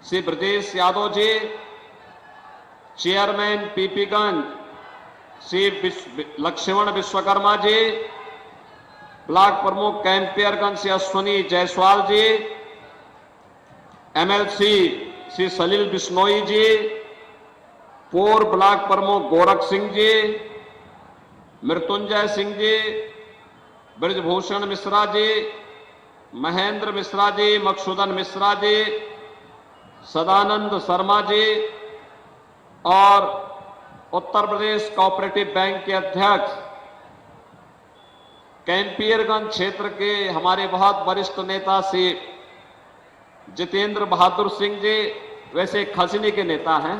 Shri Brajesh Yadav ji, chairman Pipiganj Shri Lakshman Vishwakarma ji, block प्रमुख कैंपियरगंज श्री अश्वनी जायसवाल जी, MLC Shri सलील बिश्नोई जी, पूर्व block प्रमुख गोरख सिंह जी, मृत्युंजय सिंह जी, ब्रजभूषण मिश्रा जी, महेंद्र मिश्रा जी, मकसूदन मिश्रा जी, सदानंद शर्मा जी और उत्तर प्रदेश कोऑपरेटिव बैंक के अध्यक्ष कैंपियरगंज क्षेत्र के हमारे बहुत वरिष्ठ नेता श्री जितेंद्र बहादुर सिंह जी, वैसे खसनी के नेता हैं,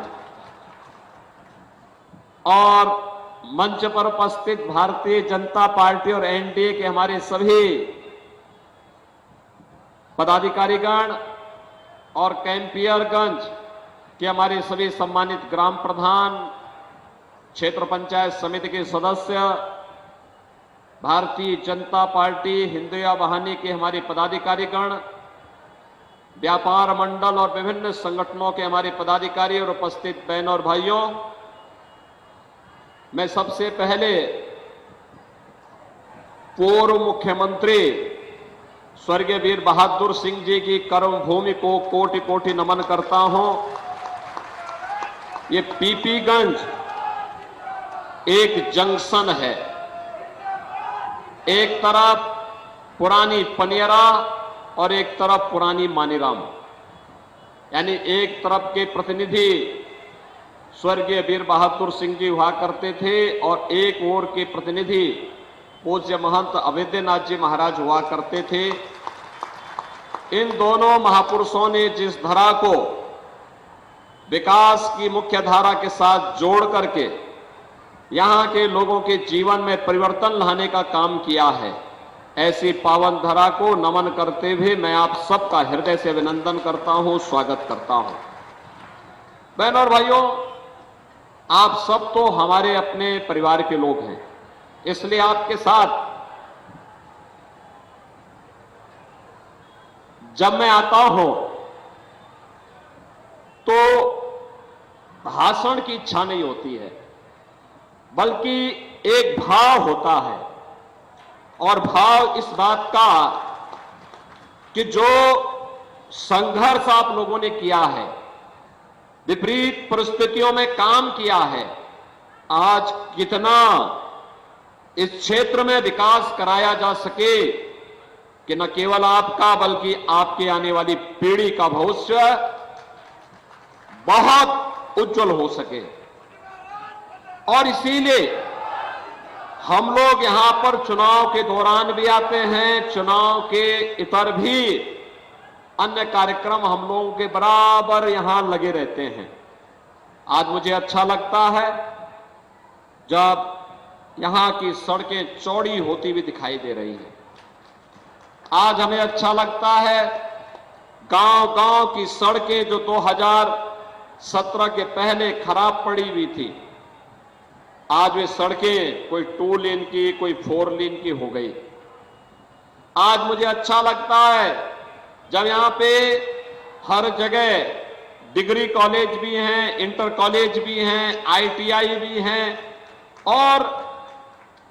और मंच पर उपस्थित भारतीय जनता पार्टी और एनडीए के हमारे सभी पदाधिकारीगण और कैंपियरगंज के हमारे सभी सम्मानित ग्राम प्रधान, क्षेत्र पंचायत समिति के सदस्य, भारतीय जनता पार्टी हिंदुया बहानी के हमारे पदाधिकारीगण, व्यापार मंडल और विभिन्न संगठनों के हमारे पदाधिकारी और उपस्थित बहनों और भाइयों, मैं सबसे पहले पूर्व मुख्यमंत्री स्वर्गीय वीर बहादुर सिंह जी की कर्मभूमि को कोटि कोटि नमन करता हूं। ये पीपीगंज एक जंक्शन है, एक तरफ पुरानी पनियरा और एक तरफ पुरानी मानीराम, यानी एक तरफ के प्रतिनिधि स्वर्गीय वीर बहादुर सिंह जी हुआ करते थे और एक ओर के प्रतिनिधि पूज्य महंत अवैधनाथ जी महाराज हुआ करते थे। इन दोनों महापुरुषों ने जिस धरा को विकास की मुख्य धारा के साथ जोड़ करके यहां के लोगों के जीवन में परिवर्तन लाने का काम किया है, ऐसी पावन धरा को नमन करते हुए मैं आप सबका हृदय से अभिनंदन करता हूं, स्वागत करता हूं। बहनों और भाइयों, आप सब तो हमारे अपने परिवार के लोग हैं, इसलिए आपके साथ जब मैं आता हूं तो भाषण की इच्छा नहीं होती है, बल्कि एक भाव होता है, और भाव इस बात का कि जो संघर्ष आप लोगों ने किया है, विपरीत परिस्थितियों में काम किया है, आज कितना इस क्षेत्र में विकास कराया जा सके कि न केवल आपका बल्कि आपके आने वाली पीढ़ी का भविष्य बहुत उज्जवल हो सके। और इसीलिए हम लोग यहां पर चुनाव के दौरान भी आते हैं, चुनाव के इतर भी अन्य कार्यक्रम हम लोगों के बराबर यहां लगे रहते हैं। आज मुझे अच्छा लगता है जब यहां की सड़कें चौड़ी होती हुई दिखाई दे रही हैं। आज हमें अच्छा लगता है गांव-गांव की सड़कें जो 2017 के पहले खराब पड़ी हुई थी, आज वे सड़कें कोई 2 लेन की, कोई 4 लेन की हो गई। आज मुझे अच्छा लगता है जब यहां पे हर जगह डिग्री कॉलेज भी हैं, इंटर कॉलेज भी हैं, आईटीआई भी हैं और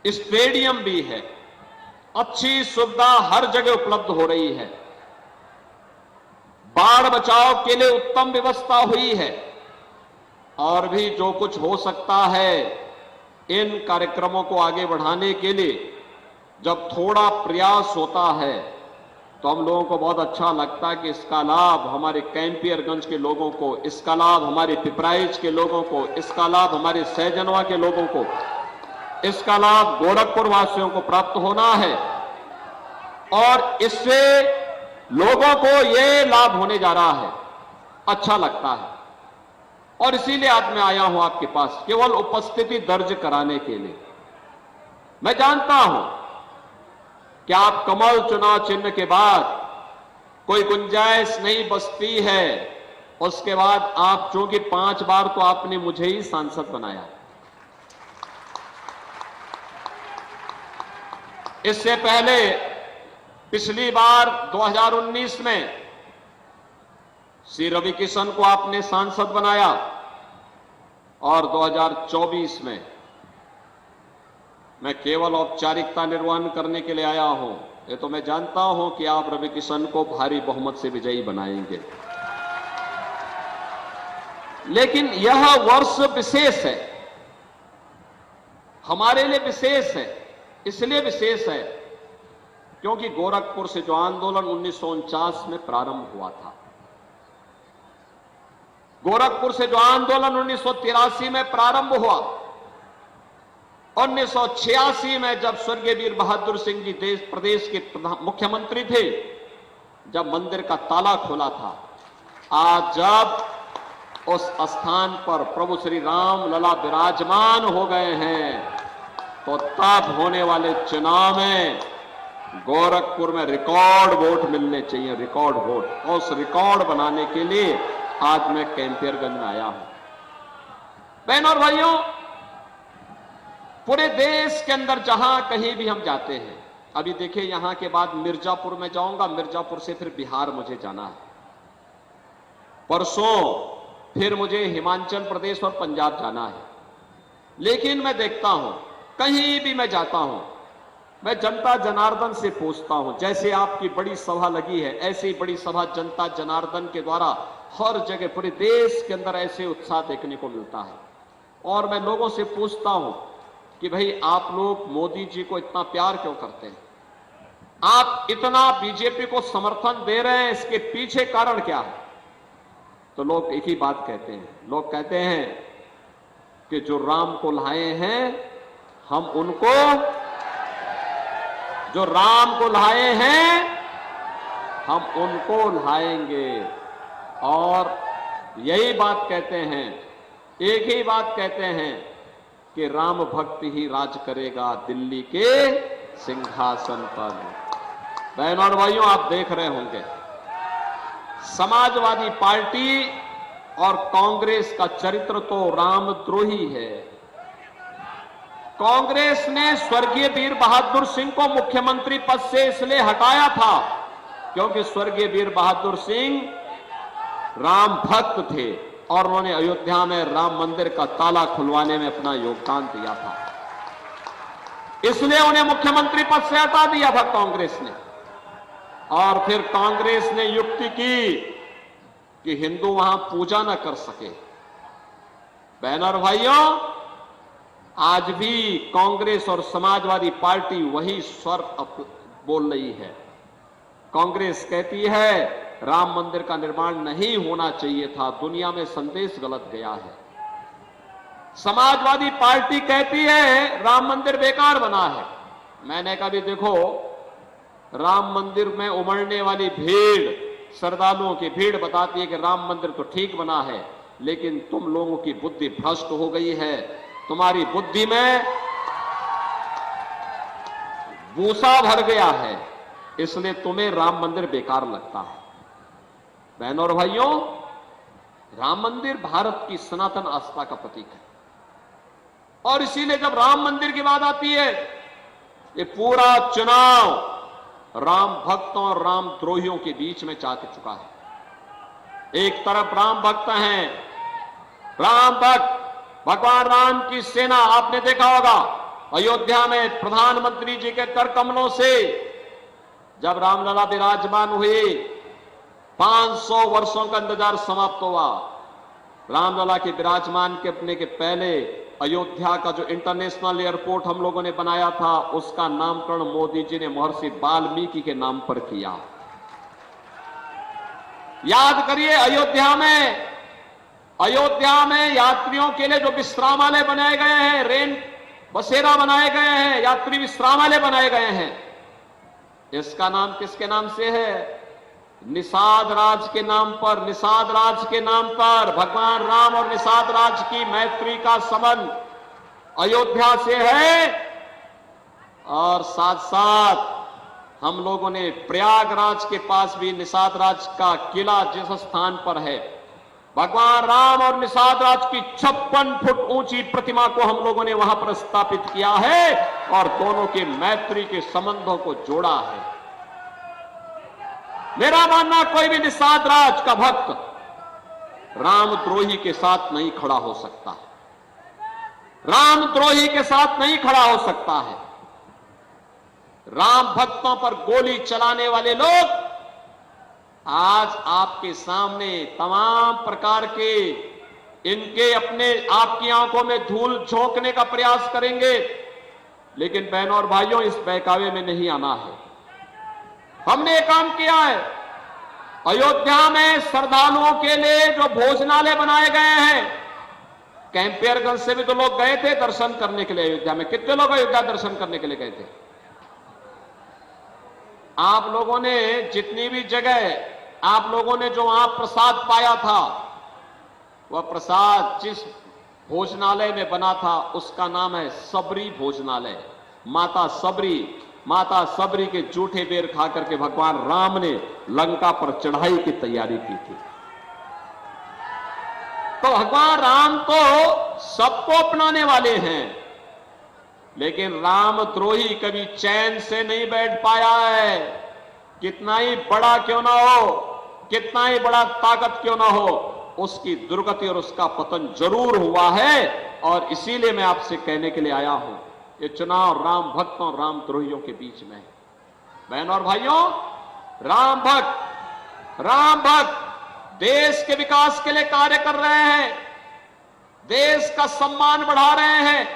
स्टेडियम भी है। अच्छी सुविधा हर जगह उपलब्ध हो रही है। बाढ़ बचाव के लिए उत्तम व्यवस्था हुई है, और भी जो कुछ हो सकता है इन कार्यक्रमों को आगे बढ़ाने के लिए जब थोड़ा प्रयास होता है तो हम लोगों को बहुत अच्छा लगता है कि इसका लाभ हमारे कैंपियरगंज के लोगों को, इसका लाभ हमारे पिपराइच के लोगों को, इसका लाभ हमारे सहजनवा के लोगों को, इसका लाभ गोरखपुर वासियों को प्राप्त होना है, और इससे लोगों को ये लाभ होने जा रहा है। अच्छा लगता है, और इसीलिए आज मैं आया हूं आपके पास केवल उपस्थिति दर्ज कराने के लिए। मैं जानता हूं कि आप कमल चुनाव चिन्ह के बाद कोई गुंजाइश नहीं बचती है, उसके बाद आप चूंकि 5 बार तो आपने मुझे ही सांसद बनाया, इससे पहले पिछली बार 2019 में श्री रवि किशन को आपने सांसद बनाया और 2024 में मैं केवल औपचारिकता निर्वहन करने के लिए आया हूं। ये तो मैं जानता हूं कि आप रवि किशन को भारी बहुमत से विजयी बनाएंगे, लेकिन यह वर्ष विशेष है, हमारे लिए विशेष है। इसलिए विशेष है क्योंकि गोरखपुर से जो आंदोलन 1949 में प्रारंभ हुआ था, गोरखपुर से जो आंदोलन 1983 में प्रारंभ हुआ, 1986 में जब स्वर्गीय वीर बहादुर सिंह जी प्रदेश के मुख्यमंत्री थे, जब मंदिर का ताला खोला था, आज जब उस स्थान पर प्रभु श्री राम लला विराजमान हो गए हैं, तो तब होने वाले चुनाव में गोरखपुर में रिकॉर्ड वोट मिलने चाहिए, रिकॉर्ड वोट। और उस रिकॉर्ड बनाने के लिए आज मैं कैंपियरगंज में आया हूं। बहनों और भाइयों, पूरे देश के अंदर जहां कहीं भी हम जाते हैं, अभी देखिए यहां के बाद मिर्जापुर में जाऊंगा, मिर्जापुर से फिर बिहार मुझे जाना है, परसों फिर मुझे हिमाचल प्रदेश और पंजाब जाना है। लेकिन मैं देखता हूं, कहीं भी मैं जाता हूं, मैं जनता जनार्दन से पूछता हूं, जैसे आपकी बड़ी सभा लगी है, ऐसे ही बड़ी सभा जनता जनार्दन के द्वारा हर जगह पूरे देश के अंदर ऐसे उत्साह देखने को मिलता है। और मैं लोगों से पूछता हूं कि भाई आप लोग मोदी जी को इतना प्यार क्यों करते हैं, आप इतना बीजेपी को समर्थन दे रहे हैं, इसके पीछे कारण क्या है? तो लोग एक ही बात कहते हैं, लोग कहते हैं कि जो राम को लाए हैं हम उनको, जो राम को लाए हैं हम उनको लाएंगे। और यही बात कहते हैं, एक ही बात कहते हैं कि राम भक्त ही राज करेगा दिल्ली के सिंहासन पर। बहनों और भाइयों, आप देख रहे होंगे समाजवादी पार्टी और कांग्रेस का चरित्र तो रामद्रोही है। कांग्रेस ने स्वर्गीय वीर बहादुर सिंह को मुख्यमंत्री पद से इसलिए हटाया था क्योंकि स्वर्गीय वीर बहादुर सिंह राम भक्त थे और उन्होंने अयोध्या में राम मंदिर का ताला खुलवाने में अपना योगदान दिया था, इसलिए उन्हें मुख्यमंत्री पद से हटा दिया था कांग्रेस ने। और फिर कांग्रेस ने युक्ति की कि हिंदू वहां पूजा न कर सके। बहनों और भाइयों, आज भी कांग्रेस और समाजवादी पार्टी वही स्वर बोल रही है। कांग्रेस कहती है राम मंदिर का निर्माण नहीं होना चाहिए था, दुनिया में संदेश गलत गया है। समाजवादी पार्टी कहती है राम मंदिर बेकार बना है। मैंने कहा भी देखो, राम मंदिर में उमड़ने वाली भीड़, श्रद्धालुओं की भीड़ बताती है कि राम मंदिर तो ठीक बना है, लेकिन तुम लोगों की बुद्धि भ्रष्ट हो गई है, तुम्हारी बुद्धि में भूसा भर गया है, इसलिए तुम्हें राम मंदिर बेकार लगता है। बहनों और भाइयों, राम मंदिर भारत की सनातन आस्था का प्रतीक है और इसीलिए जब राम मंदिर की बात आती है, ये पूरा चुनाव राम भक्तों और राम द्रोहियों के बीच में जा चुका है। एक तरफ राम भक्त हैं, राम भक्त भगवान राम की सेना, आपने देखा होगा अयोध्या में प्रधानमंत्री जी के कर कमलों से जब रामलला विराजमान हुए, 500 वर्षों का इंतजार समाप्त हुआ। रामलला के विराजमान करने के पहले अयोध्या का जो इंटरनेशनल एयरपोर्ट हम लोगों ने बनाया था, उसका नामकरण मोदी जी ने महर्षि वाल्मीकि के नाम पर किया। याद करिए, अयोध्या में यात्रियों के लिए जो विश्रामालय बनाए गए हैं, रेन बसेरा बनाए गए हैं, यात्री विश्रामालय बनाए गए हैं, इसका नाम किसके नाम से है? निषाद राज के नाम पर। निषाद राज के नाम पर भगवान राम और निषाद राज की मैत्री का संबंध अयोध्या से है। और साथ साथ हम लोगों ने प्रयागराज के पास भी निषाद राज का किला जिस स्थान पर है, भगवान राम और निषाद राज की 56 फुट ऊंची प्रतिमा को हम लोगों ने वहां पर स्थापित किया है और दोनों के मैत्री के संबंधों को जोड़ा है। मेरा मानना, कोई भी निषाद राज का भक्त रामद्रोही के साथ नहीं खड़ा हो सकता है, रामद्रोही के साथ नहीं खड़ा हो सकता है। राम भक्तों पर गोली चलाने वाले लोग आज आपके सामने तमाम प्रकार के इनके अपने आपकी आंखों में धूल झोंकने का प्रयास करेंगे, लेकिन बहनों और भाइयों, इस बहकावे में नहीं आना है। हमने एक काम किया है, अयोध्या में श्रद्धालुओं के लिए जो भोजनालय बनाए गए हैं, कैंपियरगंज से भी तो लोग गए थे दर्शन करने के लिए। अयोध्या में कितने लोग अयोध्या दर्शन करने के लिए गए थे? आप लोगों ने जितनी भी जगह आप लोगों ने जो वहां प्रसाद पाया था, वह प्रसाद जिस भोजनालय में बना था उसका नाम है सबरी भोजनालय। माता सबरी के जूठे बेर खा करके भगवान राम ने लंका पर चढ़ाई की तैयारी की थी। तो भगवान राम तो सबको अपनाने वाले हैं, लेकिन रामद्रोही कभी चैन से नहीं बैठ पाया है। कितना ही बड़ा क्यों ना हो, कितना ही बड़ा ताकत क्यों ना हो, उसकी दुर्गति और उसका पतन जरूर हुआ है। और इसीलिए मैं आपसे कहने के लिए आया हूं, ये चुनाव राम भक्तों और रामद्रोहियों के बीच में है। बहनों और भाइयों, राम भक्त देश के विकास के लिए कार्य कर रहे हैं, देश का सम्मान बढ़ा रहे हैं।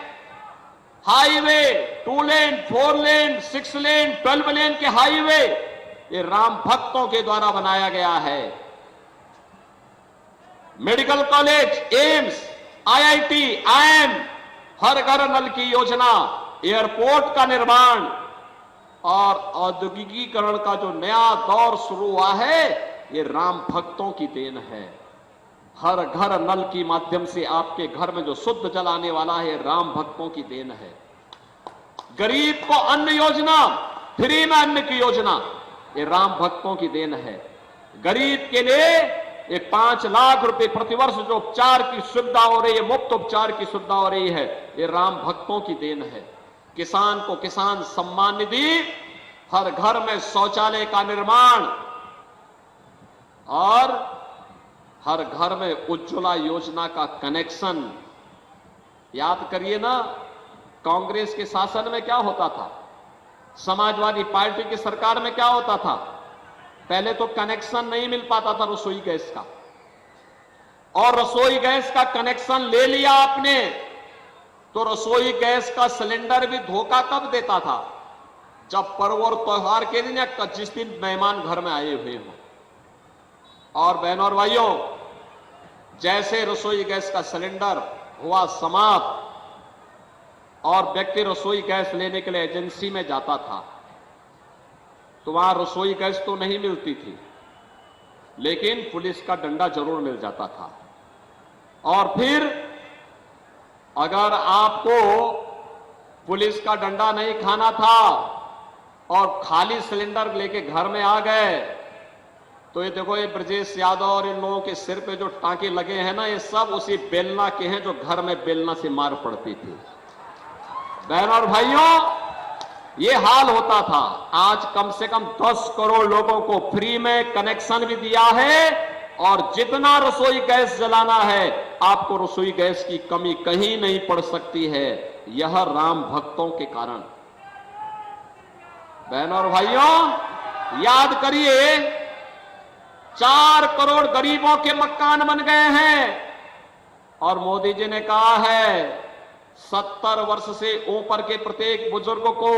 हाईवे 2 लेन, 4 लेन, 6 लेन, 12 लेन के हाईवे ये राम भक्तों के द्वारा बनाया गया है। Medical college, AIIMS, IIT, IIM, हर घर नल की योजना, एयरपोर्ट का निर्माण और औद्योगिकीकरण का जो नया दौर शुरू हुआ है, ये राम भक्तों की देन है। हर घर नल की माध्यम से आपके घर में जो शुद्ध जल आने वाला है, राम भक्तों की देन है। गरीब को अन्न योजना, फ्री में अन्न की योजना, ये राम भक्तों की देन है। गरीब के लिए ये 5 लाख रुपए प्रतिवर्ष जो उपचार की सुविधा हो रही है, मुफ्त उपचार की सुविधा हो रही है, ये राम भक्तों की देन है। किसान को किसान सम्मान निधि, हर घर में शौचालय का निर्माण और हर घर में उज्ज्वला योजना का कनेक्शन। याद करिए ना, कांग्रेस के शासन में क्या होता था, समाजवादी पार्टी की सरकार में क्या होता था? पहले तो कनेक्शन नहीं मिल पाता था रसोई गैस का, और रसोई गैस का कनेक्शन ले लिया आपने तो रसोई गैस का सिलेंडर भी धोखा कब देता था? जब पर्व और त्योहार के दिन या जिस दिन मेहमान घर में आए हुए हों। और बहनों और भाइयों, जैसे रसोई गैस का सिलेंडर हुआ समाप्त और व्यक्ति रसोई गैस लेने के लिए एजेंसी में जाता था, तो वहां रसोई गैस तो नहीं मिलती थी, लेकिन पुलिस का डंडा जरूर मिल जाता था। और फिर अगर आपको पुलिस का डंडा नहीं खाना था और खाली सिलेंडर लेके घर में आ गए, तो ये देखो, ये ब्रजेश यादव और इन लोगों के सिर पे जो टांके लगे हैं ना, ये सब उसी बेलना के हैं जो घर में बेलना से मार पड़ती थी। बहनों और भाइयों, ये हाल होता था। आज कम से कम 10 करोड़ लोगों को फ्री में कनेक्शन भी दिया है, और जितना रसोई गैस जलाना है, आपको रसोई गैस की कमी कहीं नहीं पड़ सकती है। यह राम भक्तों के कारण। बहनों और भाइयों, याद करिए, 4 करोड़ गरीबों के मकान बन गए हैं, और मोदी जी ने कहा है 70 वर्ष से ऊपर के प्रत्येक बुजुर्ग को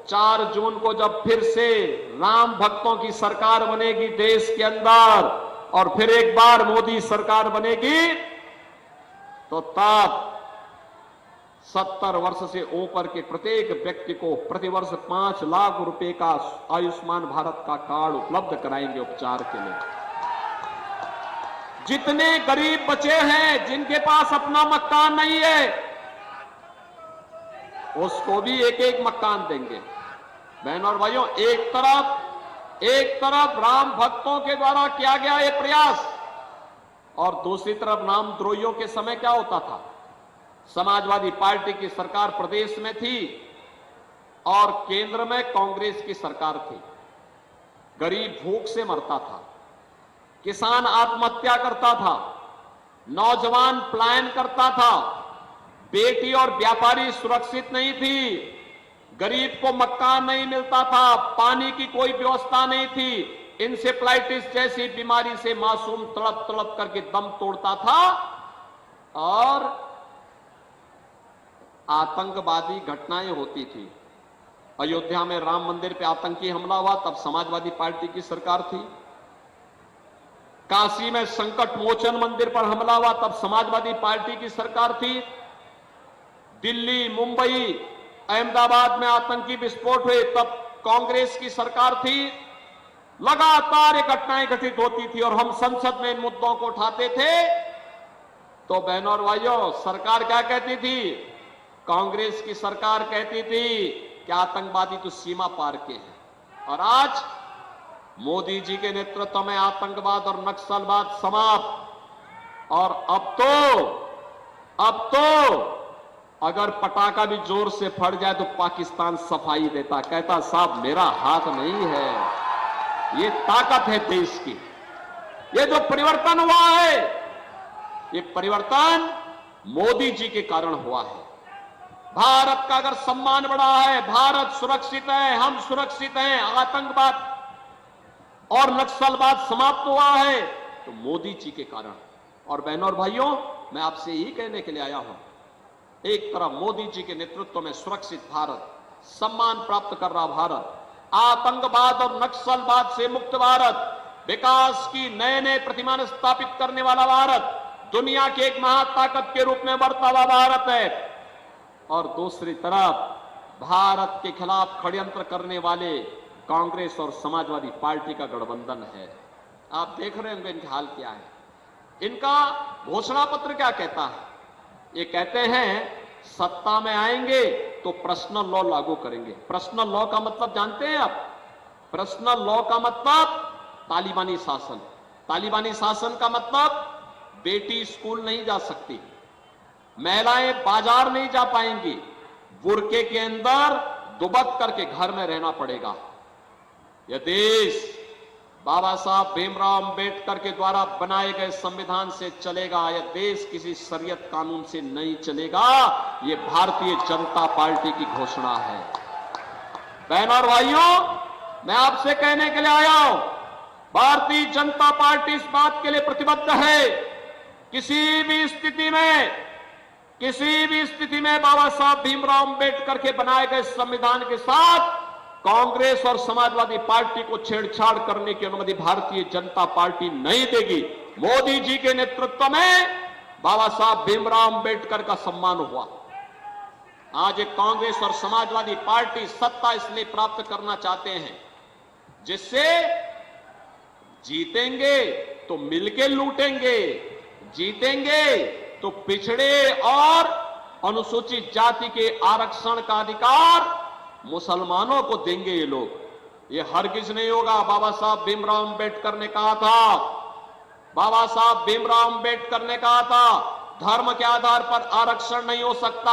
4 जून को जब फिर से राम भक्तों की सरकार बनेगी देश के अंदर, और फिर एक बार मोदी सरकार बनेगी, तो तब 70 वर्ष से ऊपर के प्रत्येक व्यक्ति को प्रतिवर्ष 5 लाख रुपए का आयुष्मान भारत का कार्ड उपलब्ध कराएंगे उपचार के लिए। जितने गरीब बचे हैं, जिनके पास अपना मकान नहीं है, उसको भी एक एक मकान देंगे। बहनों और भाइयों, एक तरफ राम भक्तों के द्वारा किया गया ये प्रयास, और दूसरी तरफ रामद्रोहियों के समय क्या होता था? समाजवादी पार्टी की सरकार प्रदेश में थी और केंद्र में कांग्रेस की सरकार थी। गरीब भूख से मरता था, किसान आत्महत्या करता था, नौजवान पलायन करता था, बेटी और व्यापारी सुरक्षित नहीं थी, गरीब को मकान नहीं मिलता था, पानी की कोई व्यवस्था नहीं थी, इंसेफ्लाइटिस जैसी बीमारी से मासूम तड़प तड़प करके दम तोड़ता था, और आतंकवादी घटनाएं होती थी। अयोध्या में राम मंदिर पे आतंकी हमला हुआ, तब समाजवादी पार्टी की सरकार थी। काशी में संकट मोचन मंदिर पर हमला हुआ, तब समाजवादी पार्टी की सरकार थी। दिल्ली, मुंबई, अहमदाबाद में आतंकी विस्फोट हुए, तब कांग्रेस की सरकार थी। लगातार ये घटनाएं घटित होती थी और हम संसद में इन मुद्दों को उठाते थे। तो बहनों और भाइयों, सरकार क्या कहती थी? कांग्रेस की सरकार कहती थी कि आतंकवादी तो सीमा पार के हैं। और आज मोदी जी के नेतृत्व में आतंकवाद और नक्सलवाद समाप्त। और अब तो अगर पटाखा भी जोर से फट जाए तो पाकिस्तान सफाई देता, कहता साहब मेरा हाथ नहीं है। ये ताकत है देश की। ये जो परिवर्तन हुआ है, ये परिवर्तन मोदी जी के कारण हुआ है। भारत का अगर सम्मान बढ़ा है, भारत सुरक्षित है, हम सुरक्षित हैं, आतंकवाद और नक्सलवाद समाप्त हुआ है, तो मोदी जी के कारण। और बहनों और भाइयों, मैं आपसे यही कहने के लिए आया हूं, एक तरफ मोदी जी के नेतृत्व में सुरक्षित भारत, सम्मान प्राप्त कर रहा भारत, आतंकवाद और नक्सलवाद से मुक्त भारत, विकास की नए नए प्रतिमान स्थापित करने वाला भारत, दुनिया की एक महाताकत के रूप में बढ़ता हुआ भारत है। और दूसरी तरफ भारत के खिलाफ षड्यंत्र करने वाले कांग्रेस और समाजवादी पार्टी का गठबंधन है। आप देख रहे होंगे इनका हाल क्या है। इनका घोषणा पत्र क्या कहता है? ये कहते हैं सत्ता में आएंगे तो पर्सनल लॉ लागू करेंगे। पर्सनल लॉ का मतलब जानते हैं आप? पर्सनल लॉ का मतलब तालिबानी शासन। तालिबानी शासन का मतलब बेटी स्कूल नहीं जा सकती, महिलाएं बाजार नहीं जा पाएंगी, बुर्के के अंदर दुबक करके घर में रहना पड़ेगा। यह देश बाबा साहब भीमराव अंबेडकर के द्वारा बनाए गए संविधान से चलेगा। यह देश किसी शरीयत कानून से नहीं चलेगा। यह भारतीय जनता पार्टी की घोषणा है। बहनों और भाइयों, मैं आपसे कहने के लिए आया हूं, भारतीय जनता पार्टी इस बात के लिए प्रतिबद्ध है, किसी भी स्थिति में बाबा साहब भीमराव अंबेडकर के बनाए गए संविधान के साथ कांग्रेस और समाजवादी पार्टी को छेड़छाड़ करने की अनुमति भारतीय जनता पार्टी नहीं देगी। मोदी जी के नेतृत्व में बाबा साहब भीमराव अंबेडकर का सम्मान हुआ। आज एक कांग्रेस और समाजवादी पार्टी सत्ता इसलिए प्राप्त करना चाहते हैं जिससे जीतेंगे तो मिलके लूटेंगे, जीतेंगे तो पिछड़े और अनुसूचित जाति के आरक्षण का अधिकार मुसलमानों को देंगे ये लोग। ये हरगिज नहीं होगा। बाबा साहब भीमराव अंबेडकर ने कहा था, बाबा साहब भीमराव अंबेडकर ने कहा था, धर्म के आधार पर आरक्षण नहीं हो सकता।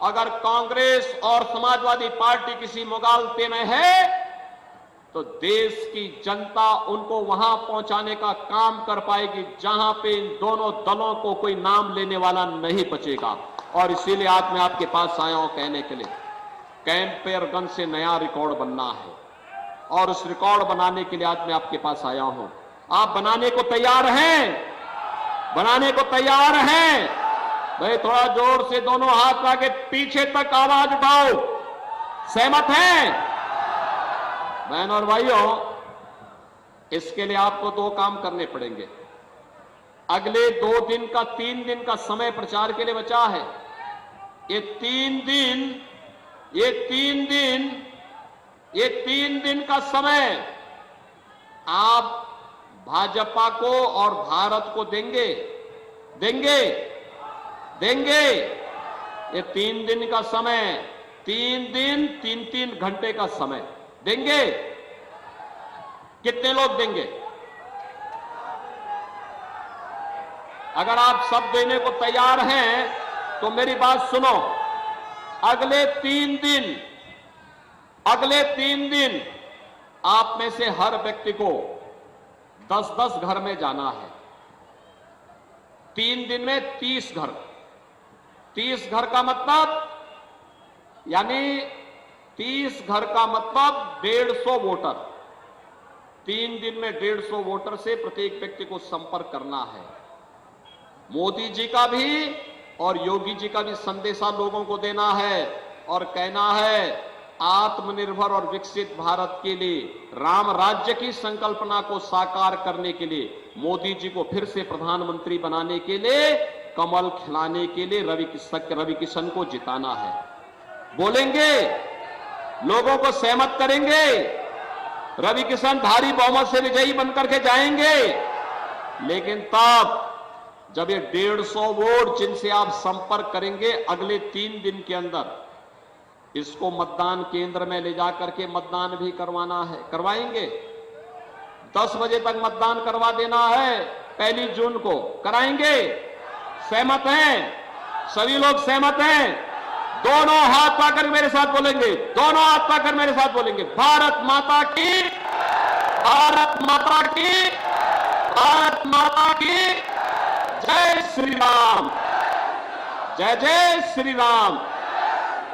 अगर कांग्रेस और समाजवादी पार्टी किसी मुगालते में है तो देश की जनता उनको वहां पहुंचाने का काम कर पाएगी जहां पे इन दोनों दलों को कोई नाम लेने वाला नहीं बचेगा। और इसीलिए आज मैं आपके पास आया हूं कहने के लिए, कैंपेयरगंज से नया रिकॉर्ड बनना है और उस रिकॉर्ड बनाने के लिए आज मैं आपके पास आया हूं। आप बनाने को तैयार हैं? बनाने को तैयार हैं? भाई थोड़ा जोर से दोनों हाथ लाके पीछे तक आवाज उठाओ। सहमत हैं? बहन और भाइयों, इसके लिए आपको दो काम करने पड़ेंगे। अगले 3 दिन का समय प्रचार के लिए बचा है। ये तीन दिन का समय आप भाजपा को और भारत को देंगे। ये 3 दिन का समय, 3 दिन 3 घंटे का समय देंगे। कितने लोग देंगे? अगर आप सब देने को तैयार हैं तो मेरी बात सुनो। अगले 3 दिन आप में से हर व्यक्ति को 10-10 घर में जाना है। 3 दिन में 30 घर। 30 घर का मतलब यानी 30 घर का मतलब 150 वोटर। 3 दिन में 150 वोटर से प्रत्येक व्यक्ति को संपर्क करना है। मोदी जी का भी और योगी जी का भी संदेशा लोगों को देना है और कहना है आत्मनिर्भर और विकसित भारत के लिए, राम राज्य की संकल्पना को साकार करने के लिए, मोदी जी को फिर से प्रधानमंत्री बनाने के लिए, कमल खिलाने के लिए रवि किशन को जिताना है। बोलेंगे, लोगों को सहमत करेंगे, रवि किशन भारी बहुमत से विजयी बनकर के जाएंगे। लेकिन तब जब ये 150 वोट जिनसे आप संपर्क करेंगे अगले 3 दिन के अंदर, इसको मतदान केंद्र में ले जाकर के मतदान भी करवाना है। करवाएंगे। 10 बजे तक मतदान करवा देना है। 1 जून को कराएंगे। सहमत हैं? सभी लोग सहमत हैं? दोनों हाथ पाकर मेरे साथ बोलेंगे, दोनों हाथ पाकर मेरे साथ बोलेंगे, भारत माता की, भारत माता की, भारत माता की जय श्री राम, जय जय श्री राम।